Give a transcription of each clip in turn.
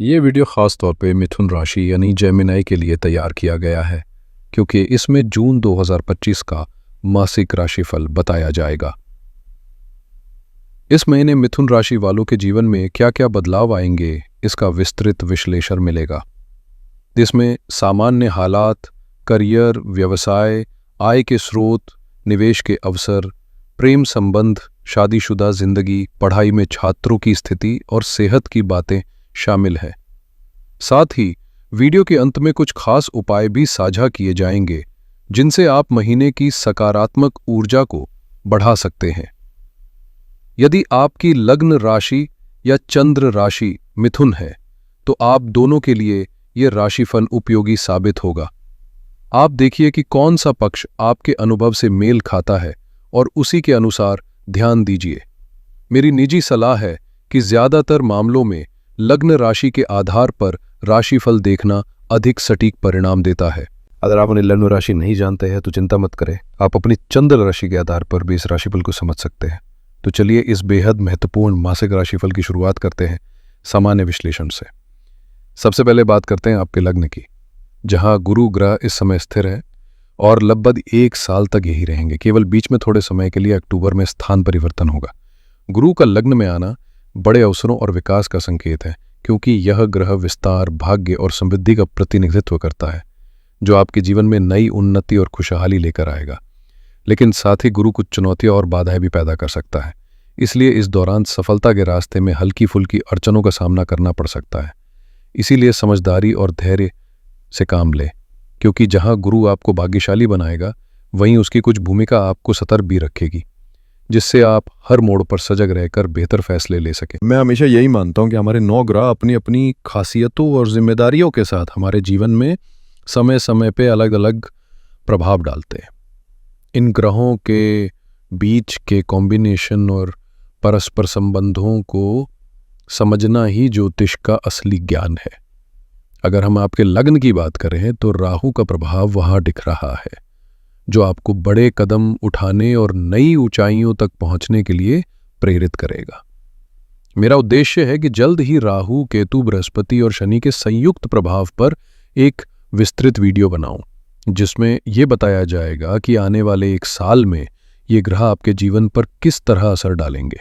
ये वीडियो ख़ास तौर पे मिथुन राशि यानी जेमिनी के लिए तैयार किया गया है क्योंकि इसमें जून 2025 का मासिक राशिफल बताया जाएगा। इस महीने मिथुन राशि वालों के जीवन में क्या क्या बदलाव आएंगे, इसका विस्तृत विश्लेषण मिलेगा, जिसमें सामान्य हालात, करियर, व्यवसाय, आय के स्रोत, निवेश के अवसर, प्रेम संबंध, शादीशुदा जिंदगी, पढ़ाई में छात्रों की स्थिति और सेहत की बातें शामिल है। साथ ही वीडियो के अंत में कुछ खास उपाय भी साझा किए जाएंगे जिनसे आप महीने की सकारात्मक ऊर्जा को बढ़ा सकते हैं। यदि आपकी लग्न राशि या चंद्र राशि मिथुन है तो आप दोनों के लिए यह राशिफल उपयोगी साबित होगा। आप देखिए कि कौन सा पक्ष आपके अनुभव से मेल खाता है और उसी के अनुसार ध्यान दीजिए। मेरी निजी सलाह है कि ज्यादातर मामलों में लग्न राशि के आधार पर राशिफल देखना अधिक सटीक परिणाम देता है। अगर आप अपनी लग्न राशि नहीं जानते हैं तो चिंता मत करें, आप अपनी चंद्र राशि के आधार पर भी इस राशिफल को समझ सकते हैं। तो चलिए इस बेहद महत्वपूर्ण मासिक राशिफल की शुरुआत करते हैं सामान्य विश्लेषण से। सबसे पहले बात करते हैं आपके लग्न की, जहां गुरु ग्रह इस समय स्थिर है और लगभग 1 साल तक यही रहेंगे। केवल बीच में थोड़े समय के लिए अक्टूबर में स्थान परिवर्तन होगा। गुरु का लग्न में आना बड़े अवसरों और विकास का संकेत है, क्योंकि यह ग्रह विस्तार, भाग्य और समृद्धि का प्रतिनिधित्व करता है, जो आपके जीवन में नई उन्नति और खुशहाली लेकर आएगा। लेकिन साथ ही गुरु कुछ चुनौतियां और बाधाएं भी पैदा कर सकता है, इसलिए इस दौरान सफलता के रास्ते में हल्की फुल्की अड़चनों का सामना करना पड़ सकता है। इसीलिए समझदारी और धैर्य से काम लें, क्योंकि जहां गुरु आपको भाग्यशाली बनाएगा वहीं उसकी कुछ भूमिका आपको सतर्क भी रखेगी, जिससे आप हर मोड़ पर सजग रहकर बेहतर फैसले ले सकें। मैं हमेशा यही मानता हूं कि हमारे 9 ग्रह अपनी अपनी खासियतों और जिम्मेदारियों के साथ हमारे जीवन में समय समय पे अलग अलग प्रभाव डालते हैं। इन ग्रहों के बीच के कॉम्बिनेशन और परस्पर संबंधों को समझना ही ज्योतिष का असली ज्ञान है। अगर हम आपके लग्न की बात करें तो राहु का प्रभाव वहां दिख रहा है, जो आपको बड़े कदम उठाने और नई ऊंचाइयों तक पहुंचने के लिए प्रेरित करेगा। मेरा उद्देश्य है कि जल्द ही राहु, केतु, बृहस्पति और शनि के संयुक्त प्रभाव पर एक विस्तृत वीडियो बनाऊं, जिसमें यह बताया जाएगा कि आने वाले 1 साल में ये ग्रह आपके जीवन पर किस तरह असर डालेंगे।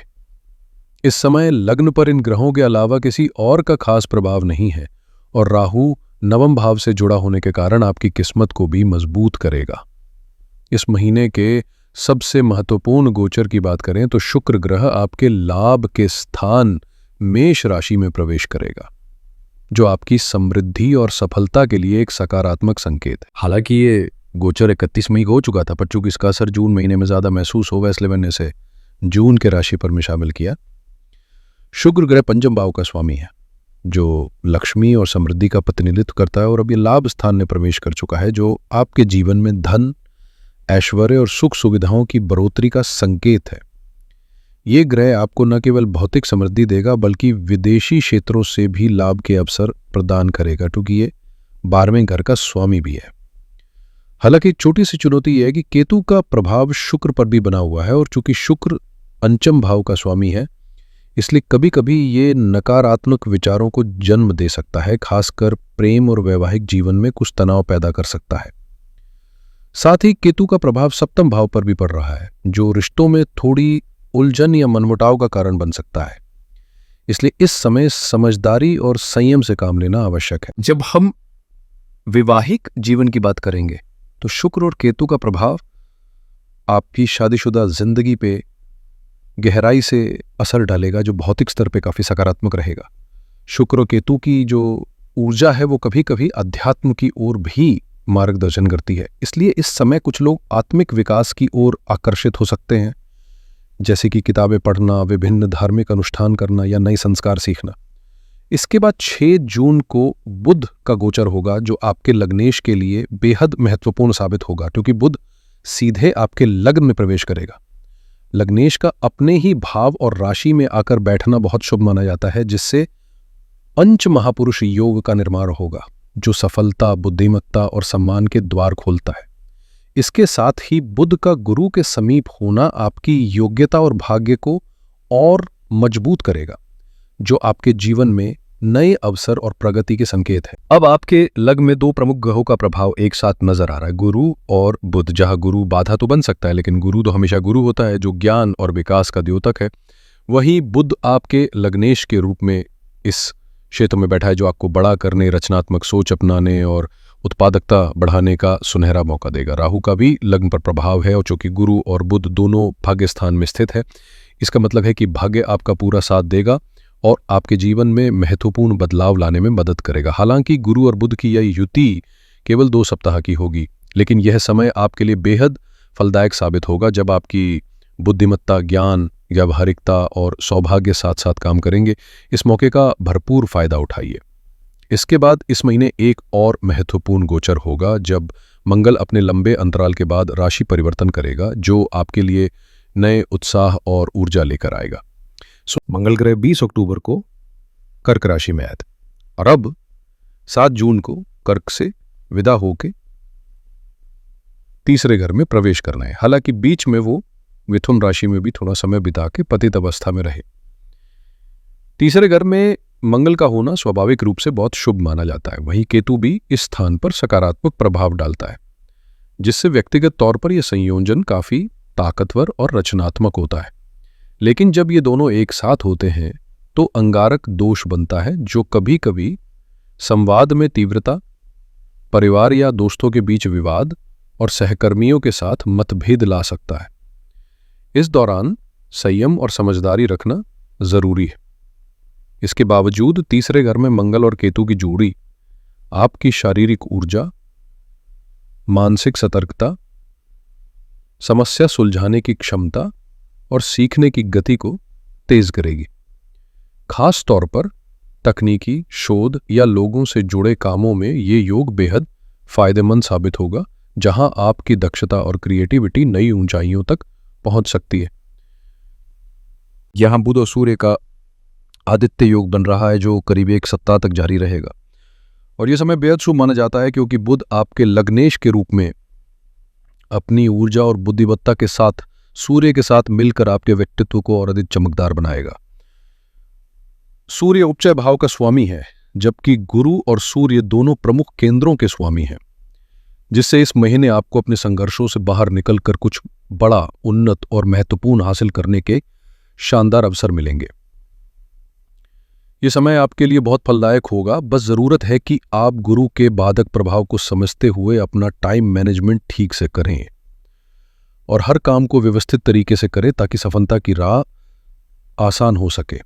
इस समय लग्न पर इन ग्रहों के अलावा किसी और का खास प्रभाव नहीं है और राहु नवम भाव से जुड़ा होने के कारण आपकी किस्मत को भी मजबूत करेगा। इस महीने के सबसे महत्वपूर्ण गोचर की बात करें तो शुक्र ग्रह आपके लाभ के स्थान मेष राशि में प्रवेश करेगा, जो आपकी समृद्धि और सफलता के लिए एक सकारात्मक संकेत है। हालांकि ये गोचर 31 मई को हो चुका था, पर चूंकि इसका असर जून महीने में ज्यादा महसूस होगा, इसलिए मैंने इसे जून के राशिफल में शामिल किया। शुक्र ग्रह पंचम भाव का स्वामी है, जो लक्ष्मी और समृद्धि का प्रतिनिधित्व करता है और अब ये लाभ स्थान में प्रवेश कर चुका है, जो आपके जीवन में धन, ऐश्वर्य और सुख सुविधाओं की बढ़ोतरी का संकेत है। ये ग्रह आपको न केवल भौतिक समृद्धि देगा बल्कि विदेशी क्षेत्रों से भी लाभ के अवसर प्रदान करेगा, क्योंकि ये 12वें घर का स्वामी भी है। हालांकि छोटी सी चुनौती यह है कि केतु का प्रभाव शुक्र पर भी बना हुआ है और चूंकि शुक्र पंचम भाव का स्वामी है, इसलिए कभी कभी ये नकारात्मक विचारों को जन्म दे सकता है, खासकर प्रेम और वैवाहिक जीवन में कुछ तनाव पैदा कर सकता है। साथ ही केतु का प्रभाव सप्तम भाव पर भी पड़ रहा है, जो रिश्तों में थोड़ी उलझन या मनमुटाव का कारण बन सकता है। इसलिए इस समय समझदारी और संयम से काम लेना आवश्यक है। जब हम वैवाहिक जीवन की बात करेंगे तो शुक्र और केतु का प्रभाव आपकी शादीशुदा जिंदगी पे गहराई से असर डालेगा, जो भौतिक स्तर पे काफी सकारात्मक रहेगा। शुक्र और केतु की जो ऊर्जा है वो कभी कभी अध्यात्म की ओर भी मार्गदर्शन करती है। इसलिए इस समय कुछ लोग आत्मिक विकास की ओर आकर्षित हो सकते हैं, जैसे कि किताबें पढ़ना, विभिन्न धार्मिक अनुष्ठान करना या नए संस्कार सीखना। इसके बाद 6 जून को बुध का गोचर होगा, जो आपके लग्नेश के लिए बेहद महत्वपूर्ण साबित होगा, क्योंकि बुध सीधे आपके लग्न में प्रवेश करेगा। लग्नेश का अपने ही भाव और राशि में आकर बैठना बहुत शुभ माना जाता है, जिससे पंच महापुरुष योग का निर्माण होगा, जो सफलता, बुद्धिमत्ता और सम्मान के द्वार खोलता है। इसके साथ ही बुध का गुरु के समीप होना आपकी योग्यता और भाग्य को और मजबूत करेगा, जो आपके जीवन में नए अवसर और प्रगति के संकेत है। अब आपके लग्न में दो प्रमुख ग्रहों का प्रभाव एक साथ नजर आ रहा है, गुरु और बुध। जहां गुरु बाधा तो बन सकता है, लेकिन गुरु तो हमेशा गुरु होता है जो ज्ञान और विकास का द्योतक है। वहीं बुध आपके लग्नेश के रूप में इस क्षेत्र में बैठा है जो आपको बड़ा करने, रचनात्मक सोच अपनाने और उत्पादकता बढ़ाने का सुनहरा मौका देगा। राहु का भी लग्न पर प्रभाव है और चूंकि गुरु और बुध दोनों भाग्य स्थान में स्थित है, इसका मतलब है कि भाग्य आपका पूरा साथ देगा और आपके जीवन में महत्वपूर्ण बदलाव लाने में मदद करेगा। हालांकि गुरु और बुध की यह युति केवल 2 सप्ताह की होगी, लेकिन यह समय आपके लिए बेहद फलदायक साबित होगा जब आपकी बुद्धिमत्ता, ज्ञान, व्यावहारिकता और सौभाग्य साथ साथ काम करेंगे। इस मौके का भरपूर फायदा उठाइए। इसके बाद इस महीने एक और महत्वपूर्ण गोचर होगा जब मंगल अपने लंबे अंतराल के बाद राशि परिवर्तन करेगा, जो आपके लिए नए उत्साह और ऊर्जा लेकर आएगा। मंगल ग्रह 20 अक्टूबर को कर्क राशि में आए थे और अब 7 जून को कर्क से विदा होके तीसरे घर में प्रवेश करना है। हालांकि बीच में वो मिथुन राशि में भी थोड़ा समय बिता के पतित अवस्था में रहे। तीसरे घर में मंगल का होना स्वाभाविक रूप से बहुत शुभ माना जाता है। वहीं केतु भी इस स्थान पर सकारात्मक प्रभाव डालता है, जिससे व्यक्तिगत तौर पर यह संयोजन काफी ताकतवर और रचनात्मक होता है। लेकिन जब ये दोनों एक साथ होते हैं तो अंगारक दोष बनता है, जो कभी कभी संवाद में तीव्रता, परिवार या दोस्तों के बीच विवाद और सहकर्मियों के साथ मतभेद ला सकता है। इस दौरान संयम और समझदारी रखना जरूरी है। इसके बावजूद तीसरे घर में मंगल और केतु की जोड़ी आपकी शारीरिक ऊर्जा, मानसिक सतर्कता, समस्या सुलझाने की क्षमता और सीखने की गति को तेज करेगी। खास तौर पर तकनीकी, शोध या लोगों से जुड़े कामों में ये योग बेहद फायदेमंद साबित होगा, जहां आपकी दक्षता और क्रिएटिविटी नई ऊंचाइयों तक पहुंच सकती है। यहां बुध और सूर्य का आदित्य योग बन रहा है जो करीब 1 सप्ताह तक जारी रहेगा और यह समय बेहद शुभ माना जाता है क्योंकि बुध आपके लग्नेश के रूप में अपनी ऊर्जा और बुद्धिमत्ता के साथ सूर्य के साथ मिलकर आपके व्यक्तित्व को और अधिक चमकदार बनाएगा। सूर्य उपचय भाव का स्वामी है, जबकि गुरु और सूर्य दोनों प्रमुख केंद्रों के स्वामी हैं, जिससे इस महीने आपको अपने संघर्षों से बाहर निकलकर कुछ बड़ा, उन्नत और महत्वपूर्ण हासिल करने के शानदार अवसर मिलेंगे। यह समय आपके लिए बहुत फलदायक होगा। बस जरूरत है कि आप गुरु के बाधक प्रभाव को समझते हुए अपना टाइम मैनेजमेंट ठीक से करें और हर काम को व्यवस्थित तरीके से करें ताकि सफलता की राह आसान हो सके।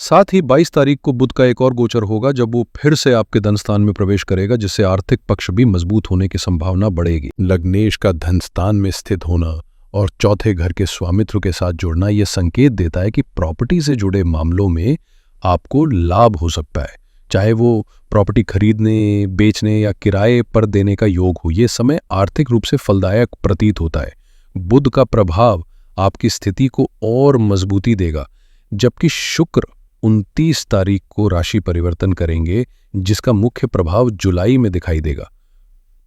साथ ही 22 तारीख को बुध का एक और गोचर होगा जब वो फिर से आपके धन स्थान में प्रवेश करेगा, जिससे आर्थिक पक्ष भी मजबूत होने की संभावना बढ़ेगी। लग्नेश का धन स्थान में स्थित होना और चौथे घर के स्वामित्व के साथ जुड़ना यह संकेत देता है कि प्रॉपर्टी से जुड़े मामलों में आपको लाभ हो सकता है, चाहे वो प्रॉपर्टी खरीदने, बेचने या किराए पर देने का योग हो। ये समय आर्थिक रूप से फलदायक प्रतीत होता है। बुध का प्रभाव आपकी स्थिति को और मजबूती देगा, जबकि शुक्र 29 तारीख को राशि परिवर्तन करेंगे, जिसका मुख्य प्रभाव जुलाई में दिखाई देगा।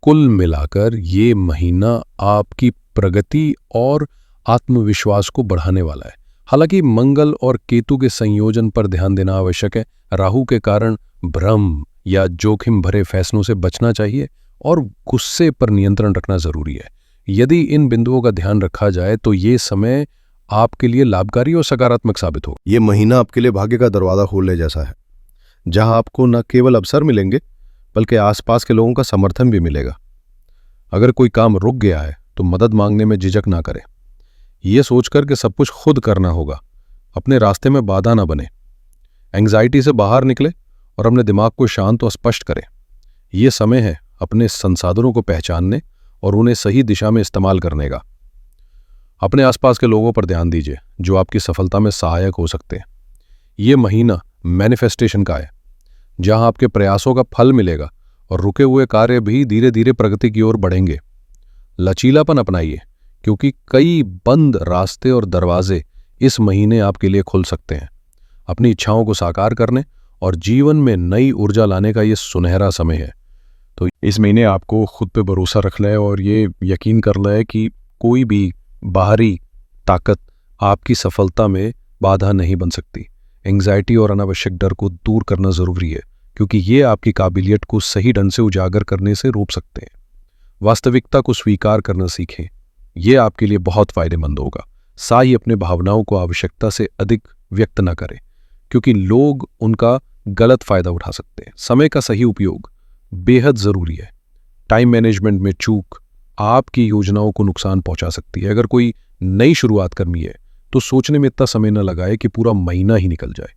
कुल मिलाकर ये महीना आपकी प्रगति और आत्मविश्वास को बढ़ाने वाला है। हालांकि मंगल और केतु के संयोजन पर ध्यान देना आवश्यक है। राहु के कारण भ्रम या जोखिम भरे फैसलों से बचना चाहिए और गुस्से पर नियंत्रण रखना जरूरी है। यदि इन बिंदुओं का ध्यान रखा जाए तो ये समय आपके लिए लाभकारी और सकारात्मक साबित हो। ये महीना आपके लिए भाग्य का दरवाजा खोलने जैसा है, जहां आपको न केवल अवसर मिलेंगे बल्कि आसपास के लोगों का समर्थन भी मिलेगा। अगर कोई काम रुक गया है तो मदद मांगने में झिझक ना करें। ये सोचकर कि सब कुछ खुद करना होगा, अपने रास्ते में बाधा ना बने। एंग्जाइटी से बाहर निकले और अपने दिमाग को शांत और स्पष्ट करें। ये समय है अपने संसाधनों को पहचानने और उन्हें सही दिशा में इस्तेमाल करने का। अपने आसपास के लोगों पर ध्यान दीजिए जो आपकी सफलता में सहायक हो सकते हैं। ये महीना मैनिफेस्टेशन का है, जहां आपके प्रयासों का फल मिलेगा और रुके हुए कार्य भी धीरे धीरे प्रगति की ओर बढ़ेंगे। लचीलापन अपनाइए क्योंकि कई बंद रास्ते और दरवाजे इस महीने आपके लिए खुल सकते हैं। अपनी इच्छाओं को साकार करने और जीवन में नई ऊर्जा लाने का ये सुनहरा समय है। तो इस महीने आपको खुद पे भरोसा रखना है और ये यकीन करना है कि कोई भी बाहरी ताकत आपकी सफलता में बाधा नहीं बन सकती। एंग्जाइटी और अनावश्यक डर को दूर करना जरूरी है, क्योंकि ये आपकी काबिलियत को सही ढंग से उजागर करने से रोक सकते हैं। वास्तविकता को स्वीकार करना सीखें, यह आपके लिए बहुत फायदेमंद होगा। साथ ही अपने भावनाओं को आवश्यकता से अधिक व्यक्त न करें, क्योंकि लोग उनका गलत फायदा उठा सकते हैं। समय का सही उपयोग बेहद जरूरी है। टाइम मैनेजमेंट में चूक आपकी योजनाओं को नुकसान पहुंचा सकती है। अगर कोई नई शुरुआत करनी है तो सोचने में इतना समय न लगाए कि पूरा महीना ही निकल जाए।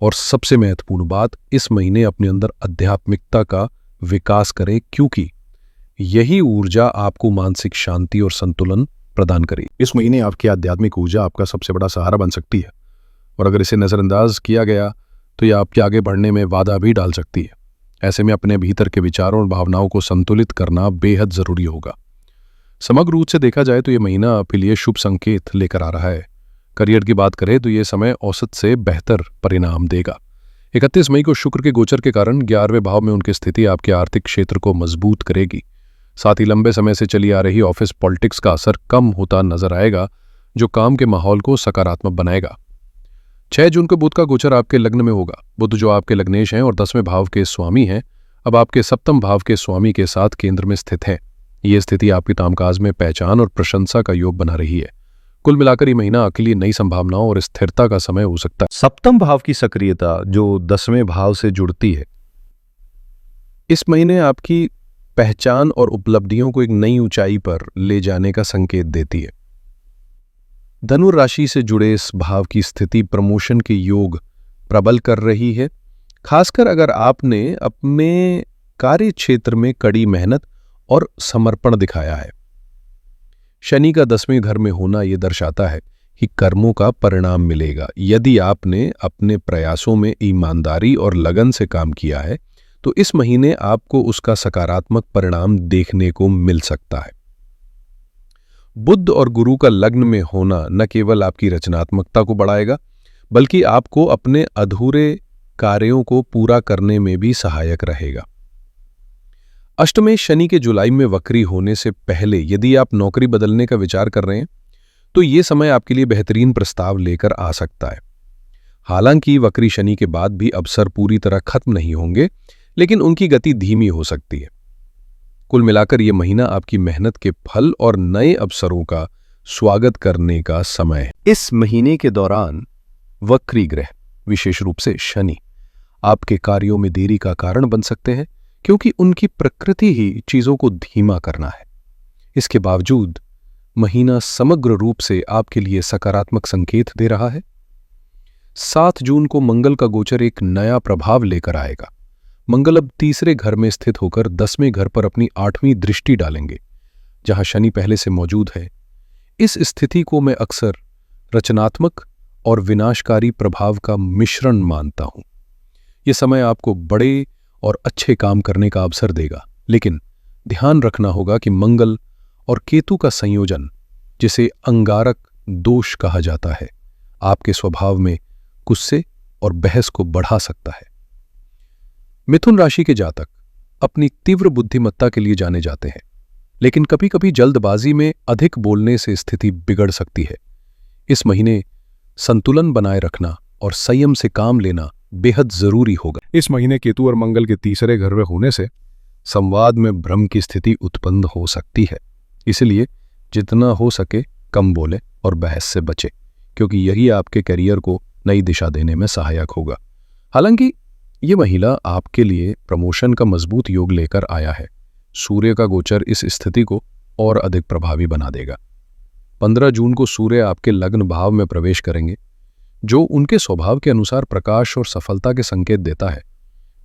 और सबसे महत्वपूर्ण बात, इस महीने अपने अंदर आध्यात्मिकता का विकास करें, क्योंकि यही ऊर्जा आपको मानसिक शांति और संतुलन प्रदान करेगी। इस महीने आपकी आध्यात्मिक ऊर्जा आपका सबसे बड़ा सहारा बन सकती है, और अगर इसे नज़रअंदाज किया गया तो यह आपके आगे बढ़ने में बाधा भी डाल सकती है। ऐसे में अपने भीतर के विचारों और भावनाओं को संतुलित करना बेहद जरूरी होगा। समग्र रूप से देखा जाए तो यह महीना आपके लिए शुभ संकेत लेकर आ रहा है। करियर की बात करें तो यह समय औसत से बेहतर परिणाम देगा। 31 मई को शुक्र के गोचर के कारण 11वें भाव में उनकी स्थिति आपके आर्थिक क्षेत्र को मजबूत करेगी। साथ ही लंबे समय से चली आ रही ऑफिस पॉलिटिक्स का असर कम होता नजर आएगा, जो काम के माहौल को सकारात्मक बनाएगा। 6 जून को बुध का गोचर आपके लग्न में होगा। बुध जो आपके लग्नेश हैं और 10वें भाव के स्वामी हैं, अब आपके 7वें भाव के स्वामी के साथ केंद्र में स्थित है। ये स्थिति आपके कामकाज में पहचान और प्रशंसा का योग बना रही है। कुल मिलाकर ये महीना आपके लिए नई संभावनाओं और स्थिरता का समय हो सकता है। 7वें भाव की सक्रियता जो 10वें भाव से जुड़ती है, इस महीने आपकी पहचान और उपलब्धियों को एक नई ऊंचाई पर ले जाने का संकेत देती है। धनु राशि से जुड़े इस भाव की स्थिति प्रमोशन के योग प्रबल कर रही है, खासकर अगर आपने अपने कार्य क्षेत्र में कड़ी मेहनत और समर्पण दिखाया है। शनि का 10वें घर में होना यह दर्शाता है कि कर्मों का परिणाम मिलेगा। यदि आपने अपने प्रयासों में ईमानदारी और लगन से काम किया है तो इस महीने आपको उसका सकारात्मक परिणाम देखने को मिल सकता है। बुध और गुरु का लग्न में होना न केवल आपकी रचनात्मकता को बढ़ाएगा, बल्कि आपको अपने अधूरे कार्यों को पूरा करने में भी सहायक रहेगा। अष्टमें शनि के जुलाई में वक्री होने से पहले यदि आप नौकरी बदलने का विचार कर रहे हैं तो ये समय आपके लिए बेहतरीन प्रस्ताव लेकर आ सकता है। हालांकि वक्री शनि के बाद भी अवसर पूरी तरह खत्म नहीं होंगे, लेकिन उनकी गति धीमी हो सकती है। कुल मिलाकर यह महीना आपकी मेहनत के फल और नए अवसरों का स्वागत करने का समय है। इस महीने के दौरान वक्री ग्रह, विशेष रूप से शनि, आपके कार्यों में देरी का कारण बन सकते हैं, क्योंकि उनकी प्रकृति ही चीजों को धीमा करना है। इसके बावजूद महीना समग्र रूप से आपके लिए सकारात्मक संकेत दे रहा है। 7 जून को मंगल का गोचर एक नया प्रभाव लेकर आएगा। मंगल अब तीसरे घर में स्थित होकर 10वें घर पर अपनी 8वीं दृष्टि डालेंगे, जहां शनि पहले से मौजूद है। इस स्थिति को मैं अक्सर रचनात्मक और विनाशकारी प्रभाव का मिश्रण मानता हूं। यह समय आपको बड़े और अच्छे काम करने का अवसर देगा, लेकिन ध्यान रखना होगा कि मंगल और केतु का संयोजन, जिसे अंगारक दोष कहा जाता है, आपके स्वभाव में गुस्से और बहस को बढ़ा सकता है। मिथुन राशि के जातक अपनी तीव्र बुद्धिमत्ता के लिए जाने जाते हैं, लेकिन कभी कभी जल्दबाजी में अधिक बोलने से स्थिति बिगड़ सकती है। इस महीने संतुलन बनाए रखना और संयम से काम लेना बेहद जरूरी होगा। इस महीने केतु और मंगल के तीसरे घर में होने से संवाद में भ्रम की स्थिति उत्पन्न हो सकती है, इसलिए जितना हो सके कम बोले और बहस से बचे, क्योंकि यही आपके करियर को नई दिशा देने में सहायक होगा। हालांकि ये महीना आपके लिए प्रमोशन का मजबूत योग लेकर आया है। सूर्य का गोचर इस स्थिति को और अधिक प्रभावी बना देगा। 15 जून को सूर्य आपके लग्न भाव में प्रवेश करेंगे, जो उनके स्वभाव के अनुसार प्रकाश और सफलता के संकेत देता है।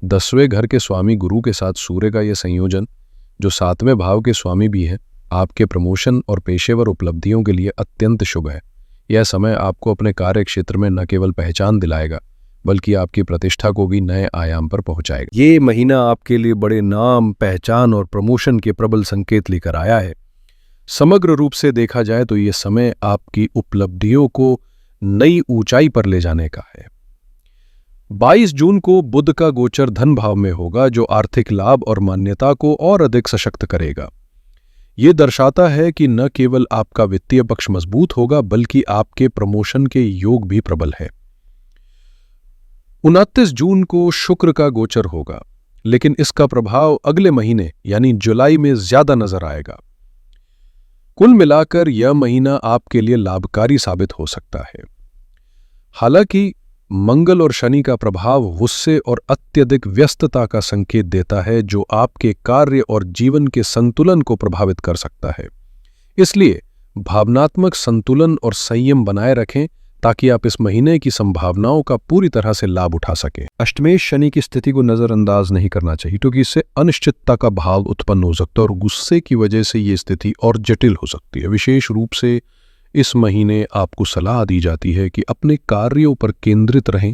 10वें घर के स्वामी गुरु के साथ सूर्य का यह संयोजन, जो 7वें भाव के स्वामी भी है, आपके प्रमोशन और पेशेवर उपलब्धियों के लिए अत्यंत शुभ है। यह समय आपको अपने कार्य क्षेत्र में न केवल पहचान दिलाएगा, बल्कि आपकी प्रतिष्ठा को भी नए आयाम पर पहुंचाएगा। ये महीना आपके लिए बड़े नाम, पहचान और प्रमोशन के प्रबल संकेत लेकर आया है। समग्र रूप से देखा जाए तो यह समय आपकी उपलब्धियों को नई ऊंचाई पर ले जाने का है। 22 जून को बुध का गोचर धन भाव में होगा, जो आर्थिक लाभ और मान्यता को और अधिक सशक्त करेगा। यह दर्शाता है कि न केवल आपका वित्तीय पक्ष मजबूत होगा, बल्कि आपके प्रमोशन के योग भी प्रबल है। 29 जून को शुक्र का गोचर होगा, लेकिन इसका प्रभाव अगले महीने यानी जुलाई में ज्यादा नजर आएगा। कुल मिलाकर यह महीना आपके लिए लाभकारी साबित हो सकता है। हालांकि मंगल और शनि का प्रभाव गुस्से और अत्यधिक व्यस्तता का संकेत देता है, जो आपके कार्य और जीवन के संतुलन को प्रभावित कर सकता है। इसलिए भावनात्मक संतुलन और संयम बनाए रखें ताकि आप इस महीने की संभावनाओं का पूरी तरह से लाभ उठा सकें। अष्टमेश शनि की स्थिति को नजरअंदाज नहीं करना चाहिए, क्योंकि इससे अनिश्चितता का भाव उत्पन्न हो सकता है और गुस्से की वजह से ये स्थिति और जटिल हो सकती है। विशेष रूप से इस महीने आपको सलाह दी जाती है कि अपने कार्यों पर केंद्रित रहें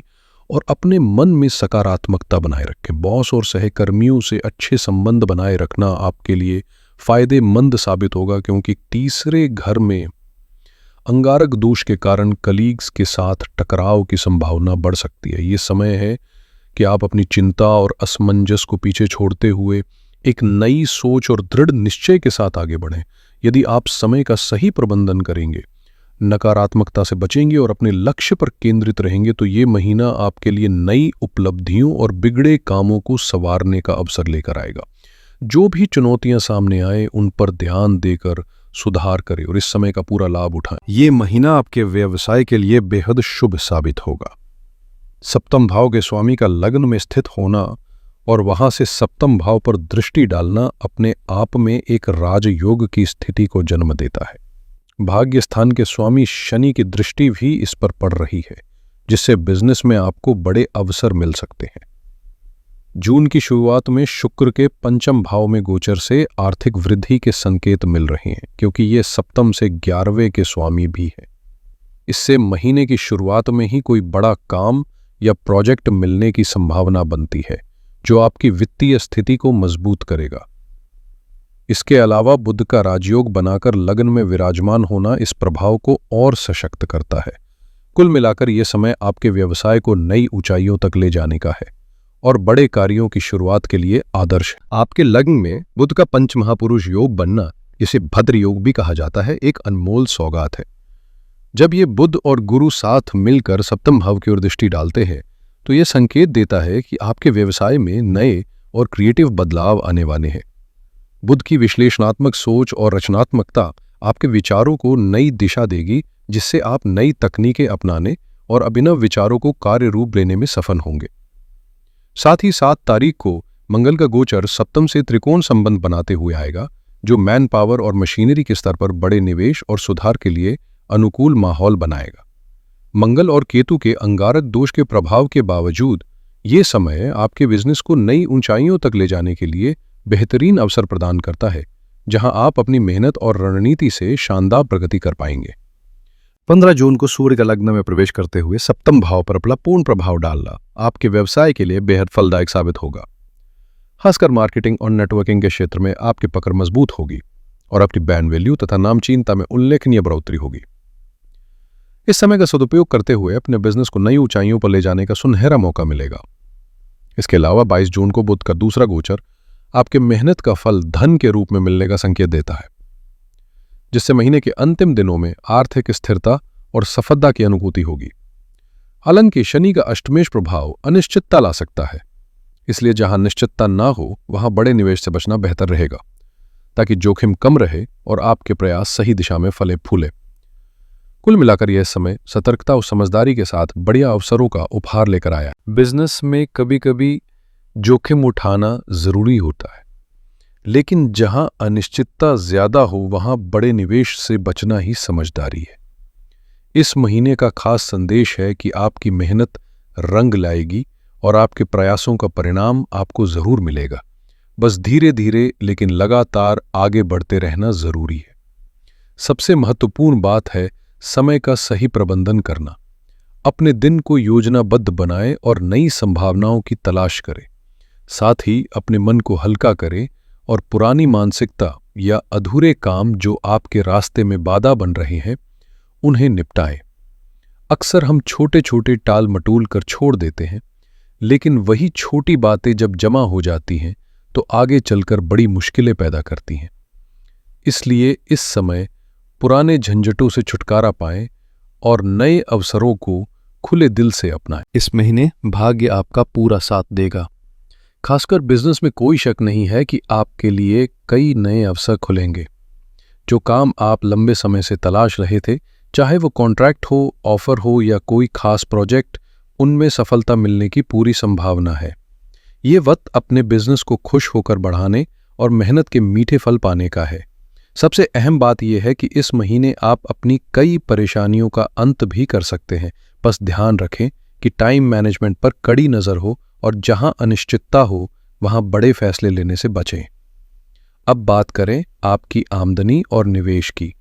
और अपने मन में सकारात्मकता बनाए रखें। बॉस और सहकर्मियों से अच्छे संबंध बनाए रखना आपके लिए फायदेमंद साबित होगा, क्योंकि तीसरे घर में अंगारक दोष के कारण कलीग्स के साथ टकराव की संभावना बढ़ सकती है। ये समय है कि आप अपनी चिंता और असमंजस को पीछे छोड़ते हुए एक नई सोच और दृढ़ निश्चय के साथ आगे बढ़ें। यदि आप समय का सही प्रबंधन करेंगे, नकारात्मकता से बचेंगे और अपने लक्ष्य पर केंद्रित रहेंगे, तो ये महीना आपके लिए नई उपलब्धियों और बिगड़े कामों को संवारने का अवसर लेकर आएगा। जो भी चुनौतियां सामने आए, उन पर ध्यान देकर सुधार करें और इस समय का पूरा लाभ उठाएं। ये महीना आपके व्यवसाय के लिए बेहद शुभ साबित होगा। सप्तम भाव के स्वामी का लग्न में स्थित होना और वहां से सप्तम भाव पर दृष्टि डालना अपने आप में एक राजयोग की स्थिति को जन्म देता है। भाग्य स्थान के स्वामी शनि की दृष्टि भी इस पर पड़ रही है, जिससे बिजनेस में आपको बड़े अवसर मिल सकते हैं। जून की शुरुआत में शुक्र के पंचम भाव में गोचर से आर्थिक वृद्धि के संकेत मिल रहे हैं, क्योंकि ये सप्तम से 11वें के स्वामी भी है। इससे महीने की शुरुआत में ही कोई बड़ा काम या प्रोजेक्ट मिलने की संभावना बनती है, जो आपकी वित्तीय स्थिति को मजबूत करेगा। इसके अलावा बुध का राजयोग बनाकर लग्न में विराजमान होना इस प्रभाव को और सशक्त करता है। कुल मिलाकर यह समय आपके व्यवसाय को नई ऊंचाइयों तक ले जाने का है और बड़े कार्यों की शुरुआत के लिए आदर्श है। आपके लग्न में बुध का पंच महापुरुष योग बनना, इसे भद्र योग भी कहा जाता है, एक अनमोल सौगात है। जब ये बुध और गुरु साथ मिलकर सप्तम भाव की ओर दृष्टि डालते हैं, तो यह संकेत देता है कि आपके व्यवसाय में नए और क्रिएटिव बदलाव आने वाले हैं। बुध की विश्लेषणात्मक सोच और रचनात्मकता आपके विचारों को नई दिशा देगी, जिससे आप नई तकनीकें अपनाने और अभिनव विचारों को कार्य रूप लेने में सफल होंगे। साथ ही 7 तारीख को मंगल का गोचर सप्तम से त्रिकोण संबंध बनाते हुए आएगा, जो मैन पावर और मशीनरी के स्तर पर बड़े निवेश और सुधार के लिए अनुकूल माहौल बनाएगा। मंगल और केतु के अंगारक दोष के प्रभाव के बावजूद ये समय आपके बिजनेस को नई ऊंचाइयों तक ले जाने के लिए बेहतरीन अवसर प्रदान करता है, जहां आप अपनी मेहनत और रणनीति से शानदार प्रगति कर पाएंगे। 15 जून को सूर्य का लग्न में प्रवेश करते हुए सप्तम भाव पर अपना पूर्ण प्रभाव डालना आपके व्यवसाय के लिए बेहद फलदायक साबित होगा। खासकर मार्केटिंग और नेटवर्किंग के क्षेत्र में आपकी पकड़ मजबूत होगी और आपकी ब्रांड वैल्यू तथा नामचीनता में उल्लेखनीय बढ़ोतरी होगी। इस समय का सदुपयोग करते हुए अपने बिजनेस को नई ऊंचाइयों पर ले जाने का सुनहरा मौका मिलेगा। इसके अलावा 22 जून को बुध का दूसरा गोचर आपके मेहनत का फल धन के रूप में मिलने का संकेत देता है, जिससे महीने के अंतिम दिनों में आर्थिक स्थिरता और सफलता की अनुभूति होगी। हालांकि शनि का अष्टमेश प्रभाव अनिश्चितता ला सकता है, इसलिए जहां निश्चितता ना हो वहां बड़े निवेश से बचना बेहतर रहेगा, ताकि जोखिम कम रहे और आपके प्रयास सही दिशा में फले फूले। कुल मिलाकर यह समय सतर्कता और समझदारी के साथ बढ़िया अवसरों का उपहार लेकर आया। बिजनेस में कभी कभी जोखिम उठाना जरूरी होता है, लेकिन जहां अनिश्चितता ज्यादा हो वहां बड़े निवेश से बचना ही समझदारी है। इस महीने का खास संदेश है कि आपकी मेहनत रंग लाएगी और आपके प्रयासों का परिणाम आपको जरूर मिलेगा। बस धीरे धीरे लेकिन लगातार आगे बढ़ते रहना जरूरी है। सबसे महत्वपूर्ण बात है समय का सही प्रबंधन करना। अपने दिन को योजनाबद्ध बनाएं और नई संभावनाओं की तलाश करें। साथ ही अपने मन को हल्का करें और पुरानी मानसिकता या अधूरे काम जो आपके रास्ते में बाधा बन रहे हैं, उन्हें निपटाएं। अक्सर हम छोटे छोटे टाल मटोल कर छोड़ देते हैं, लेकिन वही छोटी बातें जब जमा हो जाती हैं तो आगे चलकर बड़ी मुश्किलें पैदा करती हैं। इसलिए इस समय पुराने झंझटों से छुटकारा पाएं और नए अवसरों को खुले दिल से अपनाएं। इस महीने भाग्य आपका पूरा साथ देगा। खासकर बिजनेस में कोई शक नहीं है कि आपके लिए कई नए अवसर खुलेंगे। जो काम आप लंबे समय से तलाश रहे थे, चाहे वो कॉन्ट्रैक्ट हो, ऑफर हो या कोई खास प्रोजेक्ट, उनमें सफलता मिलने की पूरी संभावना है। ये वक्त अपने बिजनेस को खुश होकर बढ़ाने और मेहनत के मीठे फल पाने का है। सबसे अहम बात यह है कि इस महीने आप अपनी कई परेशानियों का अंत भी कर सकते हैं। बस ध्यान रखें कि टाइम मैनेजमेंट पर कड़ी नज़र हो और जहां अनिश्चितता हो वहां बड़े फैसले लेने से बचें। अब बात करें आपकी आमदनी और निवेश की।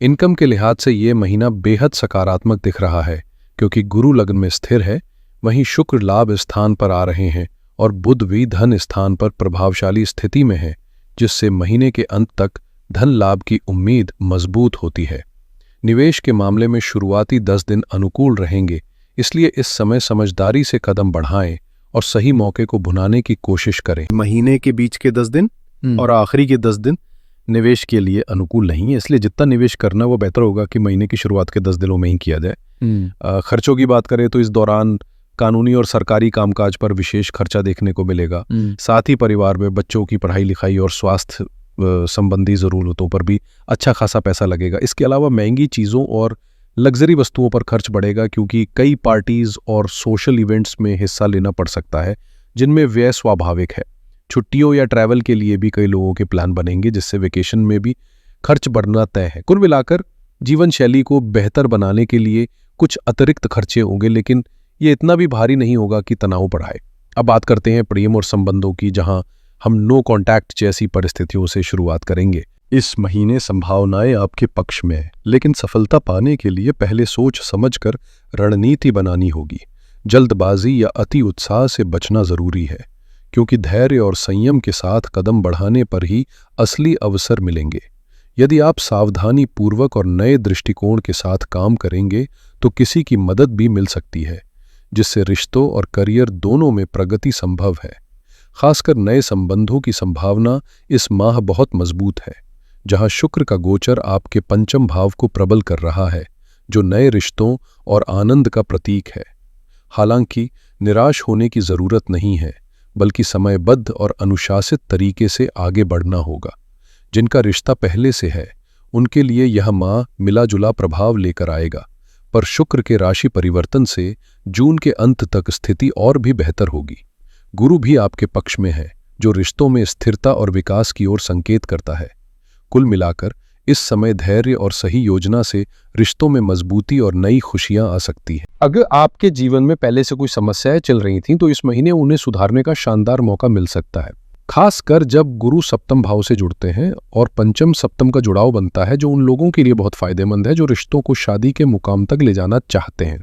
इनकम के लिहाज से ये महीना बेहद सकारात्मक दिख रहा है, क्योंकि गुरु लग्न में स्थिर है, वहीं शुक्र लाभ स्थान पर आ रहे हैं और बुध भी धन स्थान पर प्रभावशाली स्थिति में है, जिससे महीने के अंत तक धन लाभ की उम्मीद मजबूत होती है। निवेश के मामले में शुरुआती 10 दिन अनुकूल रहेंगे, इसलिए इस समय समझदारी से कदम बढ़ाएं और सही मौके को भुनाने की कोशिश करें। महीने के बीच के 10 दिन और आखिरी के 10 दिन निवेश के लिए अनुकूल नहीं है, इसलिए जितना निवेश करना वो बेहतर होगा कि महीने की शुरुआत के 10 दिनों में ही किया जाए। खर्चों की बात करें तो इस दौरान कानूनी और सरकारी कामकाज पर विशेष खर्चा देखने को मिलेगा। साथ ही परिवार में बच्चों की पढ़ाई लिखाई और स्वास्थ्य संबंधी ज़रूरतों पर भी अच्छा खासा पैसा लगेगा। इसके अलावा महंगी चीज़ों और लग्जरी वस्तुओं पर खर्च बढ़ेगा, क्योंकि कई पार्टीज और सोशल इवेंट्स में हिस्सा लेना पड़ सकता है, जिनमें व्यय स्वाभाविक है। छुट्टियों या ट्रैवल के लिए भी कई लोगों के प्लान बनेंगे, जिससे वेकेशन में भी खर्च बढ़ना तय है। कुल मिलाकर जीवन शैली को बेहतर बनाने के लिए कुछ अतिरिक्त खर्चे होंगे, लेकिन ये इतना भी भारी नहीं होगा कि तनाव बढ़ाए। अब बात करते हैं प्रेम और संबंधों की, जहां हम नो कॉन्टैक्ट जैसी परिस्थितियों से शुरुआत करेंगे। इस महीने संभावनाएं आपके पक्ष में है, लेकिन सफलता पाने के लिए पहले सोच समझकर रणनीति बनानी होगी। जल्दबाजी या अति उत्साह से बचना जरूरी है, क्योंकि धैर्य और संयम के साथ कदम बढ़ाने पर ही असली अवसर मिलेंगे। यदि आप सावधानी पूर्वक और नए दृष्टिकोण के साथ काम करेंगे तो किसी की मदद भी मिल सकती है, जिससे रिश्तों और करियर दोनों में प्रगति संभव है। खासकर नए संबंधों की संभावना इस माह बहुत मजबूत है, जहां शुक्र का गोचर आपके पंचम भाव को प्रबल कर रहा है, जो नए रिश्तों और आनंद का प्रतीक है। हालांकि निराश होने की जरूरत नहीं है, बल्कि समयबद्ध और अनुशासित तरीके से आगे बढ़ना होगा। जिनका रिश्ता पहले से है, उनके लिए यह माह मिला जुला प्रभाव लेकर आएगा, पर शुक्र के राशि परिवर्तन से जून के अंत तक स्थिति और भी बेहतर होगी। गुरु भी आपके पक्ष में है, जो रिश्तों में स्थिरता और विकास की ओर संकेत करता है। कुल मिलाकर इस समय धैर्य और सही योजना से रिश्तों में मजबूती और नई खुशियां आ सकती हैं। अगर आपके जीवन में पहले से कोई समस्याएं चल रही थीं, तो इस महीने उन्हें सुधारने का शानदार मौका मिल सकता है, खासकर जब गुरु सप्तम भाव से जुड़ते हैं और पंचम सप्तम का जुड़ाव बनता है, जो उन लोगों के लिए बहुत फायदेमंद है जो रिश्तों को शादी के मुकाम तक ले जाना चाहते हैं।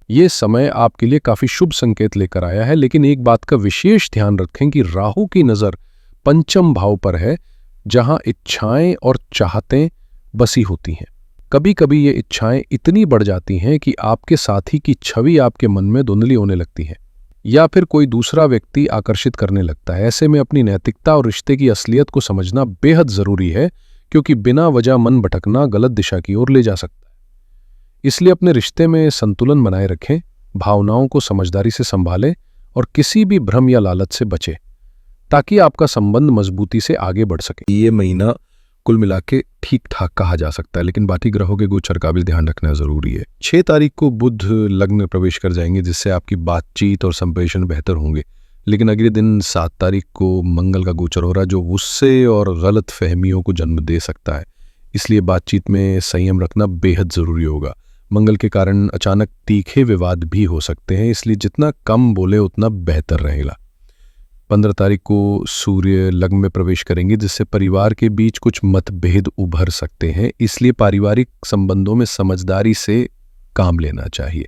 ये समय आपके लिए काफी शुभ संकेत लेकर आया है, लेकिन एक बात का विशेष ध्यान रखें कि राहु की नजर पंचम भाव पर है, जहां इच्छाएं और चाहतें बसी होती हैं। कभी कभी ये इच्छाएं इतनी बढ़ जाती हैं कि आपके साथी की छवि आपके मन में धुंधली होने लगती है, या फिर कोई दूसरा व्यक्ति आकर्षित करने लगता है। ऐसे में अपनी नैतिकता और रिश्ते की असलियत को समझना बेहद जरूरी है, क्योंकि बिना वजह मन भटकना गलत दिशा की ओर ले जा सकता है। इसलिए अपने रिश्ते में संतुलन बनाए रखें, भावनाओं को समझदारी से संभालें और किसी भी भ्रम या लालच से बचें, ताकि आपका संबंध मजबूती से आगे बढ़ सके। ये महीना कुल मिला के ठीक ठाक कहा जा सकता है, लेकिन बाकी ग्रहों के गोचर का भी ध्यान रखना जरूरी है। 6 तारीख को बुध लग्न में प्रवेश कर जाएंगे, जिससे आपकी बातचीत और संप्रेषण बेहतर होंगे। लेकिन अगले दिन 7 तारीख को मंगल का गोचर हो रहा है, जो गुस्से और गलत फहमियों को जन्म दे सकता है। इसलिए बातचीत में संयम रखना बेहद जरूरी होगा। मंगल के कारण अचानक तीखे विवाद भी हो सकते हैं, इसलिए जितना कम बोले उतना बेहतर रहेगा। 15 तारीख को सूर्य लग्न में प्रवेश करेंगे, जिससे परिवार के बीच कुछ मतभेद उभर सकते हैं, इसलिए पारिवारिक संबंधों में समझदारी से काम लेना चाहिए।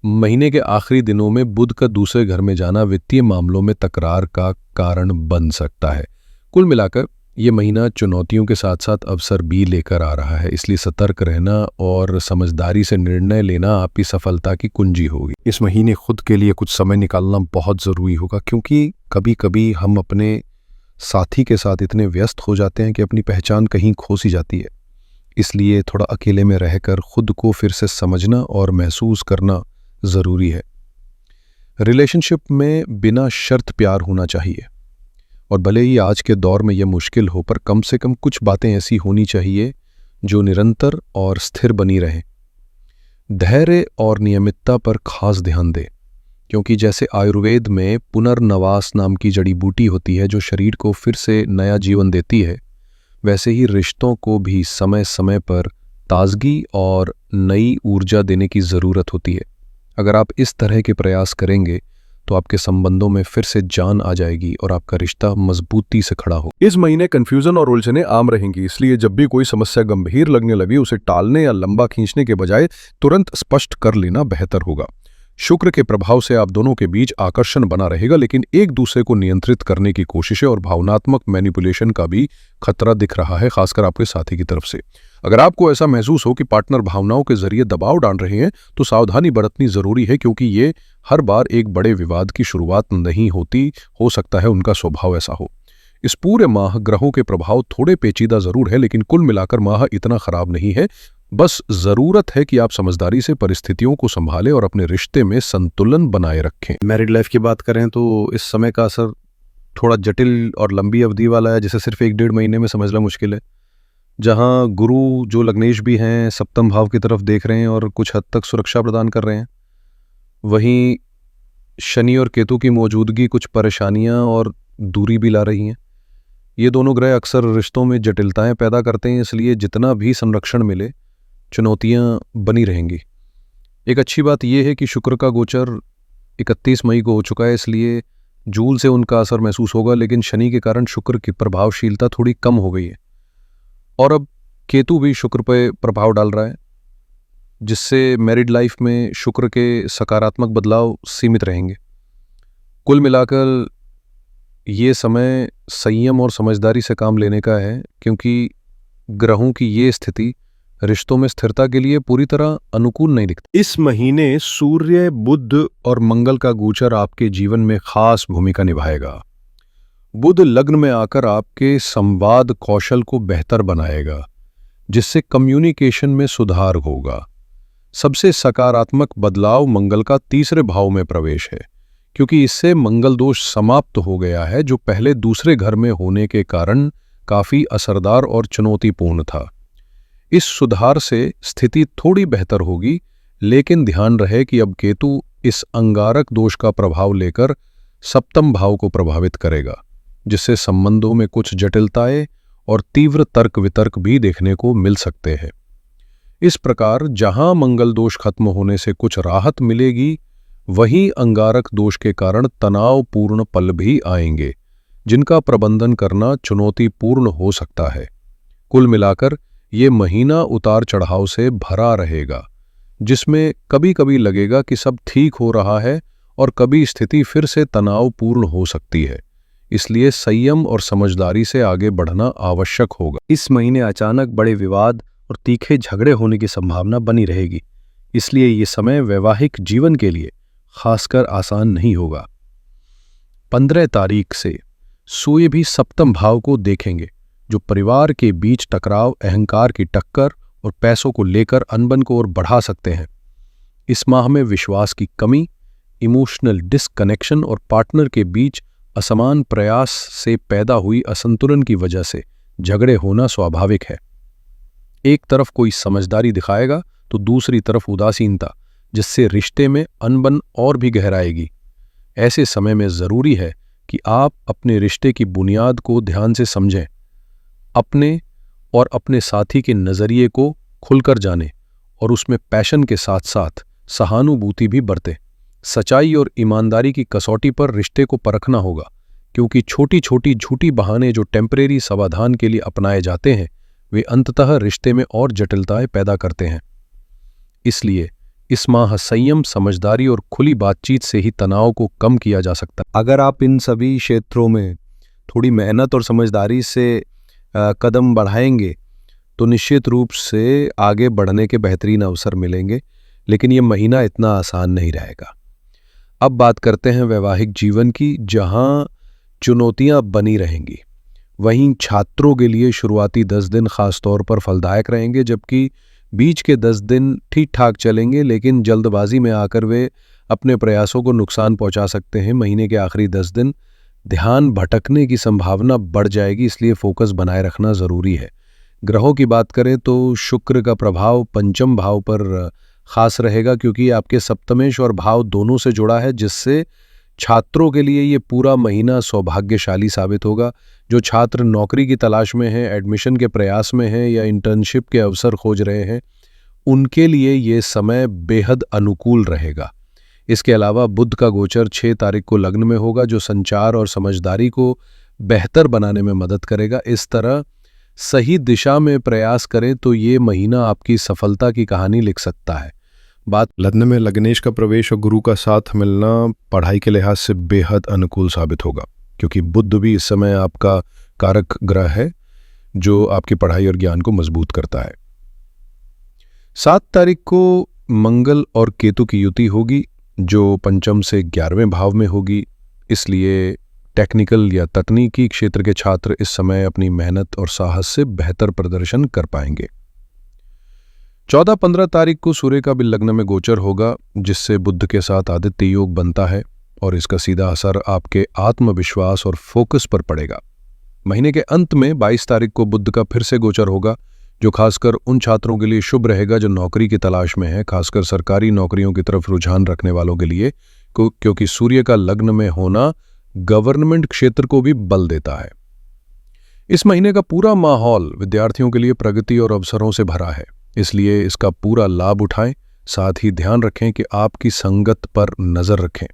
महीने के आखिरी दिनों में बुध का दूसरे घर में जाना वित्तीय मामलों में तकरार का कारण बन सकता है। कुल मिलाकर ये महीना चुनौतियों के साथ साथ अवसर भी लेकर आ रहा है, इसलिए सतर्क रहना और समझदारी से निर्णय लेना आपकी सफलता की कुंजी होगी। इस महीने खुद के लिए कुछ समय निकालना बहुत ज़रूरी होगा, क्योंकि कभी कभी हम अपने साथी के साथ इतने व्यस्त हो जाते हैं कि अपनी पहचान कहीं खो सी जाती है। इसलिए थोड़ा अकेले में रहकर खुद को फिर से समझना और महसूस करना ज़रूरी है। रिलेशनशिप में बिना शर्त प्यार होना चाहिए, और भले ही आज के दौर में यह मुश्किल हो, पर कम से कम कुछ बातें ऐसी होनी चाहिए जो निरंतर और स्थिर बनी रहें। धैर्य और नियमितता पर खास ध्यान दें, क्योंकि जैसे आयुर्वेद में पुनर्नवास नाम की जड़ी बूटी होती है जो शरीर को फिर से नया जीवन देती है, वैसे ही रिश्तों को भी समय समय पर ताजगी और नई ऊर्जा देने की ज़रूरत होती है। अगर आप इस तरह के प्रयास करेंगे तो आपके संबंधों में फिर से जान आ जाएगी और आपका रिश्ता मजबूती से खड़ा हो। इस महीने कंफ्यूजन और उलझनें आम रहेंगी, इसलिए जब भी कोई समस्या गंभीर लगने लगे उसे टालने या लंबा खींचने के बजाय तुरंत स्पष्ट कर लेना बेहतर होगा। शुक्र के प्रभाव से आप दोनों के बीच आकर्षण बना रहेगा, लेकिन एक दूसरे को नियंत्रित करने की कोशिशें और भावनात्मक मैनिपुलेशन का भी खतरा दिख रहा है, खासकर आपके साथी की तरफ से। अगर आपको ऐसा महसूस हो कि पार्टनर भावनाओं के जरिए दबाव डाल रहे हैं तो सावधानी बरतनी जरूरी है, क्योंकि ये हर बार एक बड़े विवाद की शुरुआत नहीं होती। हो सकता है उनका स्वभाव ऐसा हो। इस पूरे माह ग्रहों के प्रभाव थोड़े पेचीदा जरूर है, लेकिन कुल मिलाकर माह इतना खराब नहीं है। बस जरूरत है कि आप समझदारी से परिस्थितियों को संभालें और अपने रिश्ते में संतुलन बनाए रखें। मैरिड लाइफ की बात करें तो इस समय का असर थोड़ा जटिल और लंबी अवधि वाला है, जिसे सिर्फ 1-1.5 महीने में समझना मुश्किल है। जहां गुरु जो लग्नेश भी हैं सप्तम भाव की तरफ देख रहे हैं और कुछ हद तक सुरक्षा प्रदान कर रहे हैं, वहीं शनि और केतु की मौजूदगी कुछ परेशानियां और दूरी भी ला रही हैं। ये दोनों ग्रह अक्सर रिश्तों में जटिलताएं पैदा करते हैं, इसलिए जितना भी संरक्षण मिले चुनौतियां बनी रहेंगी। एक अच्छी बात यह है कि शुक्र का गोचर 31 मई को हो चुका है, इसलिए जूल से उनका असर महसूस होगा, लेकिन शनि के कारण शुक्र की प्रभावशीलता थोड़ी कम हो गई है और अब केतु भी शुक्र पर प्रभाव डाल रहा है, जिससे मैरिड लाइफ में शुक्र के सकारात्मक बदलाव सीमित रहेंगे। कुल मिलाकर ये समय संयम और समझदारी से काम लेने का है, क्योंकि ग्रहों की ये स्थिति रिश्तों में स्थिरता के लिए पूरी तरह अनुकूल नहीं दिखती। इस महीने सूर्य, बुध और मंगल का गोचर आपके जीवन में खास भूमिका निभाएगा। बुध लग्न में आकर आपके संवाद कौशल को बेहतर बनाएगा, जिससे कम्युनिकेशन में सुधार होगा। सबसे सकारात्मक बदलाव मंगल का तीसरे भाव में प्रवेश है, क्योंकि इससे मंगल दोष समाप्त हो गया है, जो पहले दूसरे घर में होने के कारण काफी असरदार और चुनौतीपूर्ण था। इस सुधार से स्थिति थोड़ी बेहतर होगी, लेकिन ध्यान रहे कि अब केतु इस अंगारक दोष का प्रभाव लेकर सप्तम भाव को प्रभावित करेगा, जिससे संबंधों में कुछ जटिलताएं और तीव्र तर्क वितर्क भी देखने को मिल सकते हैं। इस प्रकार जहां मंगल दोष खत्म होने से कुछ राहत मिलेगी, वहीं अंगारक दोष के कारण तनावपूर्ण पल भी आएंगे, जिनका प्रबंधन करना चुनौतीपूर्ण हो सकता है। कुल मिलाकर ये महीना उतार चढ़ाव से भरा रहेगा, जिसमें कभी कभी लगेगा कि सब ठीक हो रहा है और कभी स्थिति फिर से तनावपूर्ण हो सकती है। इसलिए संयम और समझदारी से आगे बढ़ना आवश्यक होगा। इस महीने अचानक बड़े विवाद और तीखे झगड़े होने की संभावना बनी रहेगी, इसलिए ये समय वैवाहिक जीवन के लिए खासकर आसान नहीं होगा। 15 तारीख से सूर्य भी सप्तम भाव को देखेंगे, जो परिवार के बीच टकराव, अहंकार की टक्कर और पैसों को लेकर अनबन को और बढ़ा सकते हैं। इस माह में विश्वास की कमी, इमोशनल डिस्कनेक्शन और पार्टनर के बीच असमान प्रयास से पैदा हुई असंतुलन की वजह से झगड़े होना स्वाभाविक है। एक तरफ कोई समझदारी दिखाएगा तो दूसरी तरफ उदासीनता, जिससे रिश्ते में अनबन और भी गहराएगी। ऐसे समय में जरूरी है कि आप अपने रिश्ते की बुनियाद को ध्यान से समझें, अपने और अपने साथी के नजरिए को खुलकर जानें और उसमें पैशन के साथ साथ सहानुभूति भी बरतें। सच्चाई और ईमानदारी की कसौटी पर रिश्ते को परखना होगा, क्योंकि छोटी छोटी झूठी बहाने जो टेम्परेरी समाधान के लिए अपनाए जाते हैं, वे अंततः रिश्ते में और जटिलताएं पैदा करते हैं। इसलिए इस माह संयम, समझदारी और खुली बातचीत से ही तनाव को कम किया जा सकता है। अगर आप इन सभी क्षेत्रों में थोड़ी मेहनत और समझदारी से कदम बढ़ाएंगे तो निश्चित रूप से आगे बढ़ने के बेहतरीन अवसर मिलेंगे, लेकिन ये महीना इतना आसान नहीं रहेगा। अब बात करते हैं वैवाहिक जीवन की, जहां चुनौतियां बनी रहेंगी। वहीं छात्रों के लिए शुरुआती 10 दिन खास तौर पर फलदायक रहेंगे, जबकि बीच के 10 दिन ठीक ठाक चलेंगे, लेकिन जल्दबाजी में आकर वे अपने प्रयासों को नुकसान पहुंचा सकते हैं। महीने के आखिरी 10 दिन ध्यान भटकने की संभावना बढ़ जाएगी, इसलिए फोकस बनाए रखना जरूरी है। ग्रहों की बात करें तो शुक्र का प्रभाव पंचम भाव पर खास रहेगा, क्योंकि आपके सप्तमेश और भाव दोनों से जुड़ा है, जिससे छात्रों के लिए ये पूरा महीना सौभाग्यशाली साबित होगा। जो छात्र नौकरी की तलाश में हैं, एडमिशन के प्रयास में हैं या इंटर्नशिप के अवसर खोज रहे हैं, उनके लिए ये समय बेहद अनुकूल रहेगा। इसके अलावा बुध का गोचर 6 तारीख को लग्न में होगा, जो संचार और समझदारी को बेहतर बनाने में मदद करेगा। इस तरह सही दिशा में प्रयास करें तो ये महीना आपकी सफलता की कहानी लिख सकता है। बात लग्न में लग्नेश का प्रवेश और गुरु का साथ मिलना पढ़ाई के लिहाज से बेहद अनुकूल साबित होगा, क्योंकि बुध भी इस समय आपका कारक ग्रह है जो आपकी पढ़ाई और ज्ञान को मजबूत करता है। 7 तारीख को मंगल और केतु की युति होगी, जो पंचम से 11वें भाव में होगी। इसलिए टेक्निकल या तकनीकी क्षेत्र के छात्र इस समय अपनी मेहनत और साहस से बेहतर प्रदर्शन कर पाएंगे। 14-15 तारीख को सूर्य का भी लग्न में गोचर होगा, जिससे बुध के साथ आदित्य योग बनता है और इसका सीधा असर आपके आत्मविश्वास और फोकस पर पड़ेगा। महीने के अंत में 22 तारीख को बुध का फिर से गोचर होगा, जो खासकर उन छात्रों के लिए शुभ रहेगा जो नौकरी की तलाश में है, खासकर सरकारी नौकरियों की तरफ रुझान रखने वालों के लिए, क्योंकि सूर्य का लग्न में होना गवर्नमेंट क्षेत्र को भी बल देता है। इस महीने का पूरा माहौल विद्यार्थियों के लिए प्रगति और अवसरों से भरा है, इसलिए इसका पूरा लाभ उठाएं। साथ ही ध्यान रखें कि आपकी संगत पर नजर रखें।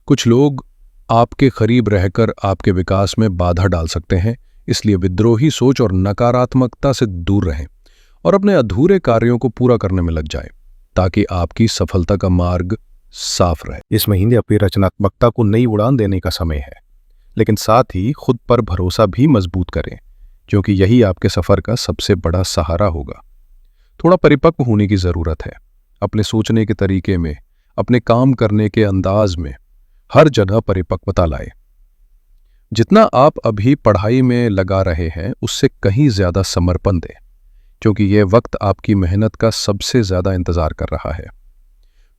कुछ लोग आपके करीब रहकर आपके विकास में बाधा डाल सकते हैं, इसलिए विद्रोही सोच और नकारात्मकता से दूर रहें और अपने अधूरे कार्यों को पूरा करने में लग जाएं, ताकि आपकी सफलता का मार्ग साफ रहे। इस महीने अपनी रचनात्मकता को नई उड़ान देने का समय है, लेकिन साथ ही खुद पर भरोसा भी मजबूत करें, क्योंकि यही आपके सफर का सबसे बड़ा सहारा होगा। थोड़ा परिपक्व होने की जरूरत है, अपने सोचने के तरीके में, अपने काम करने के अंदाज में, हर जगह परिपक्वता लाए। जितना आप अभी पढ़ाई में लगा रहे हैं, उससे कहीं ज्यादा समर्पण दें, क्योंकि यह वक्त आपकी मेहनत का सबसे ज्यादा इंतजार कर रहा है।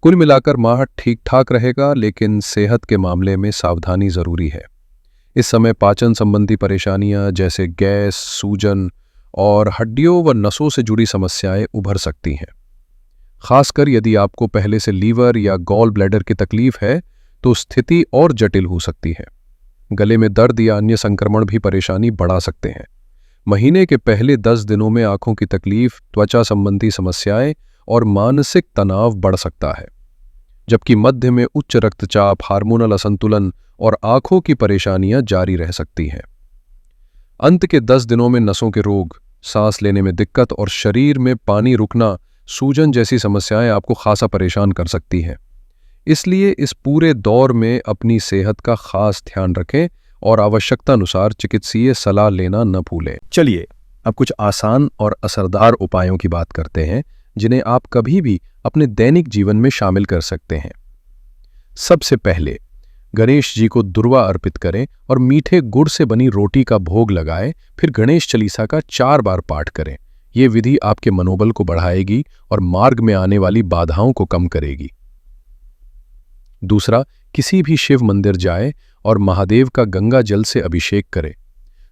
कुल मिलाकर माह ठीक ठाक रहेगा, लेकिन सेहत के मामले में सावधानी जरूरी है। इस समय पाचन संबंधी परेशानियां जैसे गैस, सूजन और हड्डियों व नसों से जुड़ी समस्याएं उभर सकती हैं। खासकर यदि आपको पहले से लीवर या गॉल ब्लैडर की तकलीफ है, तो स्थिति और जटिल हो सकती है। गले में दर्द या अन्य संक्रमण भी परेशानी बढ़ा सकते हैं। महीने के पहले 10 दिनों में आंखों की तकलीफ, त्वचा संबंधी समस्याएं और मानसिक तनाव बढ़ सकता है, जबकि मध्य में उच्च रक्तचाप, हार्मोनल असंतुलन और आंखों की परेशानियां जारी रह सकती हैं। अंत के 10 दिनों में नसों के रोग, सांस लेने में दिक्कत और शरीर में पानी रुकना, सूजन जैसी समस्याएं आपको खासा परेशान कर सकती हैं। इसलिए इस पूरे दौर में अपनी सेहत का खास ध्यान रखें और आवश्यकतानुसार चिकित्सीय सलाह लेना न भूलें। चलिए अब कुछ आसान और असरदार उपायों की बात करते हैं, जिन्हें आप कभी भी अपने दैनिक जीवन में शामिल कर सकते हैं। सबसे पहले गणेश जी को दुर्वा अर्पित करें और मीठे गुड़ से बनी रोटी का भोग लगाएं, फिर गणेश चालीसा का 4 बार पाठ करें। ये विधि आपके मनोबल को बढ़ाएगी और मार्ग में आने वाली बाधाओं को कम करेगी। दूसरा, किसी भी शिव मंदिर जाएं और महादेव का गंगा जल से अभिषेक करें।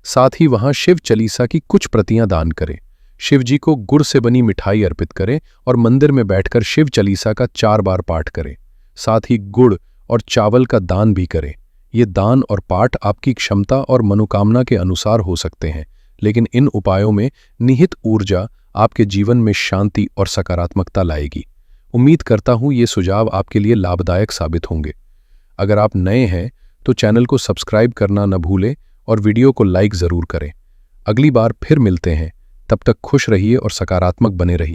साथ ही वहां शिव चालीसा की कुछ प्रतियां दान करें। शिव जी को गुड़ से बनी मिठाई अर्पित करें और मंदिर में बैठकर शिव चालीसा का 4 बार पाठ करें। साथ ही गुड़ और चावल का दान भी करें। ये दान और पाठ आपकी क्षमता और मनोकामना के अनुसार हो सकते हैं, लेकिन इन उपायों में निहित ऊर्जा आपके जीवन में शांति और सकारात्मकता लाएगी। उम्मीद करता हूं ये सुझाव आपके लिए लाभदायक साबित होंगे। अगर आप नए हैं तो चैनल को सब्सक्राइब करना न भूलें और वीडियो को लाइक ज़रूर करें। अगली बार फिर मिलते हैं, तब तक खुश रहिए और सकारात्मक बने रहिए।